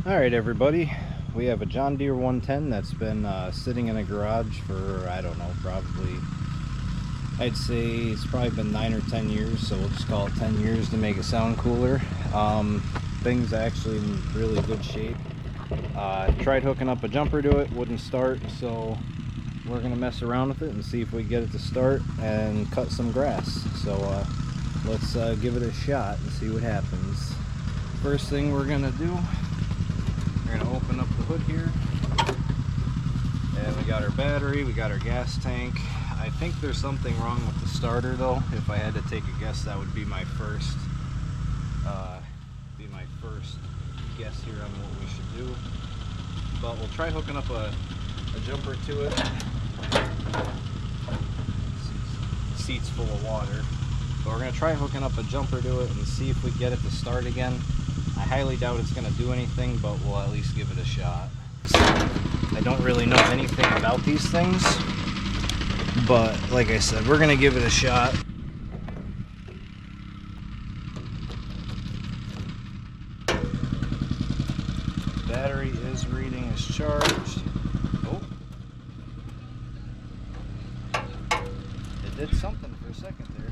Alright everybody, we have a John Deere 110 that's been sitting in a garage for, I don't know, probably, I'd say it's probably been 9 or 10 years, so we'll just call it 10 years to make it sound cooler. Thing's actually in really good shape. Tried hooking up a jumper to it, wouldn't start, so we're going to mess around with it and see if we get it to start and cut some grass. So let's give it a shot and see what happens. First thing we're going to do, we're going to open up the hood here, and we got our battery, we got our gas tank. I think there's something wrong with the starter though. If I had to take a guess, that would be my first guess here on what we should do. But we'll try hooking up a jumper to it. Seat's full of water. But we're going to try hooking up a jumper to it and see if we get it to start again. I highly doubt it's going to do anything, but we'll at least give it a shot. I don't really know anything about these things, but like I said, we're going to give it a shot. Battery is reading is charged. Oh, it did something for a second there.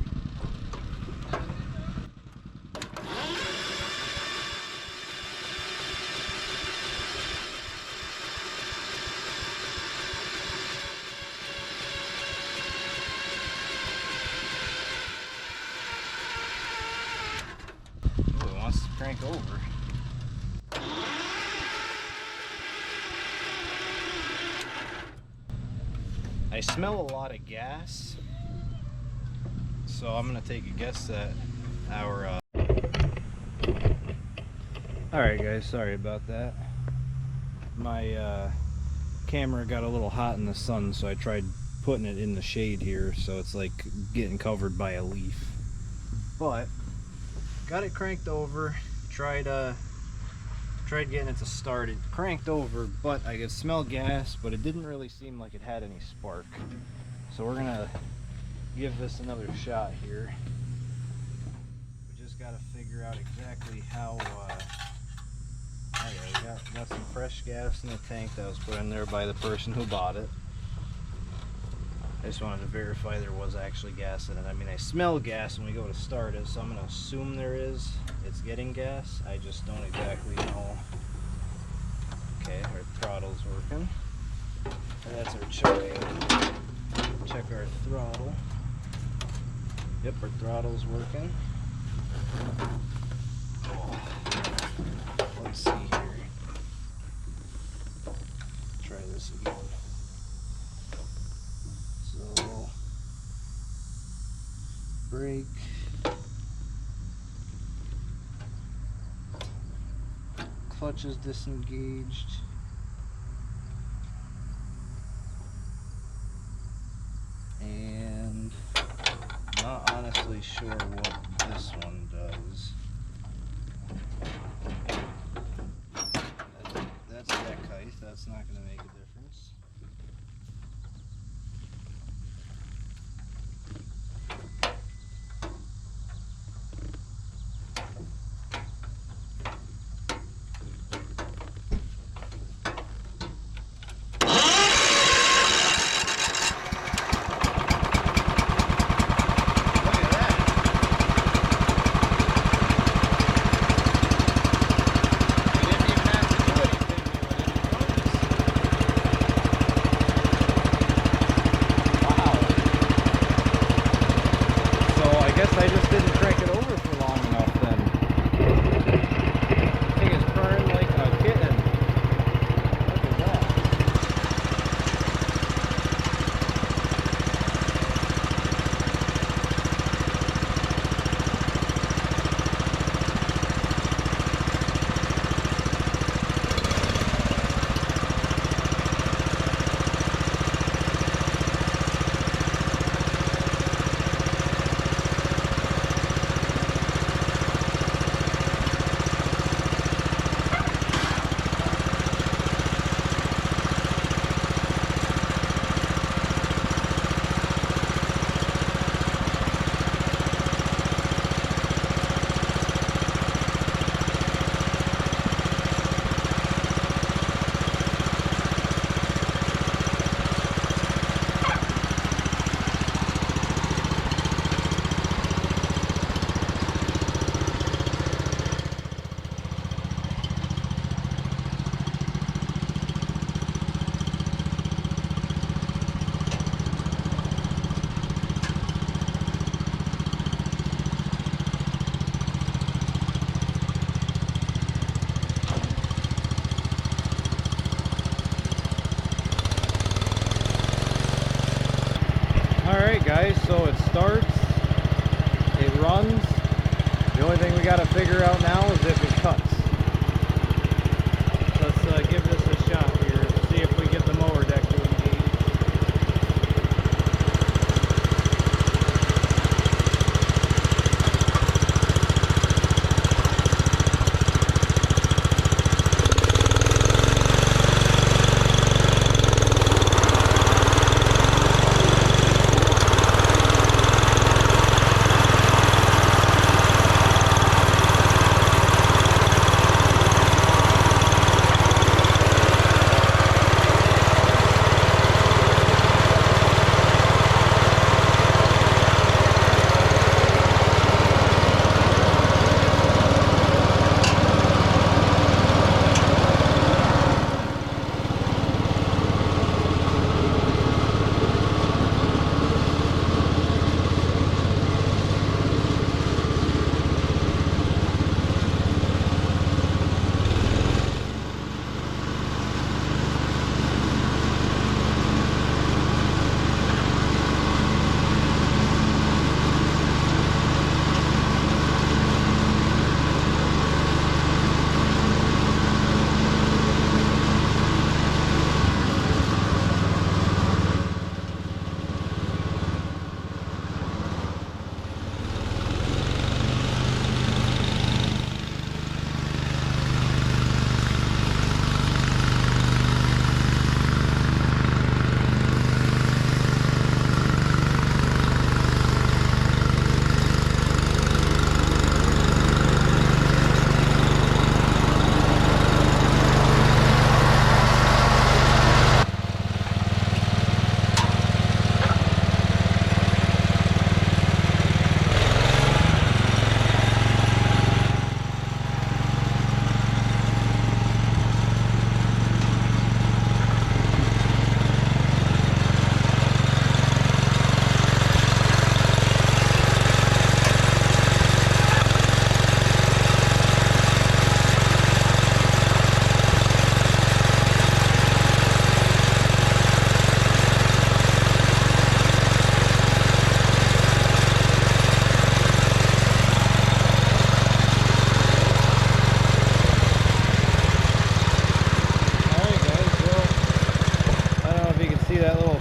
Oh, it wants to crank over. I smell a lot of gas, so I'm gonna take a guess that our alright guys, sorry about that. My camera got a little hot in the sun, so I tried putting it in the shade here, so it's like getting covered by a leaf. But got it cranked over, tried getting it to start. It cranked over, but I could smell gas, but it didn't really seem like it had any spark. So we're gonna give this another shot here. We just gotta figure out exactly how okay, we got some fresh gas in the tank that was put in there by the person who bought it. I just wanted to verify there was actually gas in it. I mean, I smell gas when we go to start it, so I'm gonna assume there is. It's getting gas. I just don't exactly know. Okay, our throttle's working. That's our check. Check our throttle. Yep, our throttle's working. Oh. Let's see here. Try this again. So, brake. Clutch is disengaged. And not honestly sure what this one does. That's deck height. That's not going to make a difference. Alright guys, so it starts, it runs. The only thing we got to figure out now is if it cuts. Let's give this a shot here, see if we get the mower deck to engage.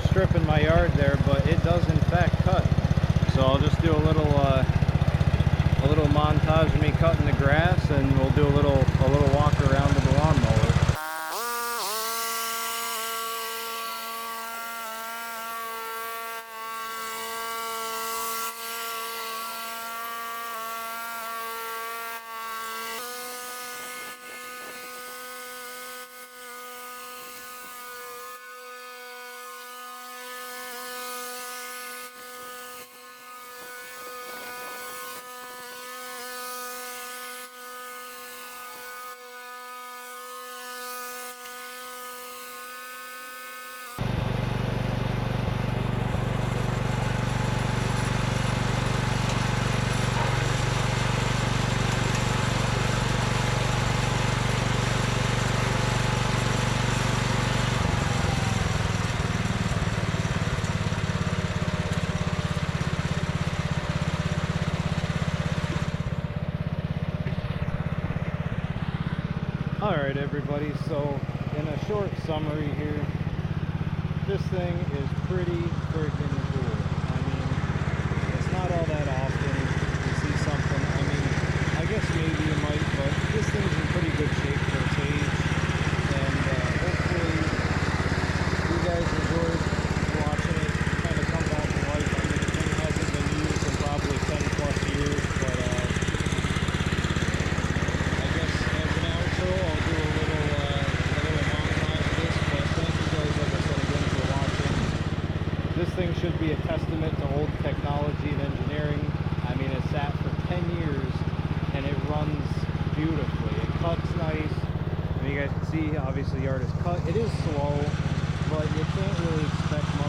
Strip in my yard there, but it does in fact cut. So I'll just do a little montage of me cutting the grass, and we'll do a little walk around with the lawnmower. Alright everybody, so in a short summary here, this thing is pretty freaking cool. I mean, it's not all that often you see something. I mean, I guess maybe you might, but this thing's in pretty good shape for its age. And hopefully you guys enjoyed watching it kind of come back to life. I mean, the thing hasn't been used in probably 10 plus years, but I guess as an outro, I'll do a little montage of this. But thank you guys, like I said again, for watching. This thing should be a testament to old technology and engineering. I mean, it sat for 10 years and it runs beautifully. It cuts nice. And you guys can see, obviously, the yard is cut. It is slow, but you can't really expect much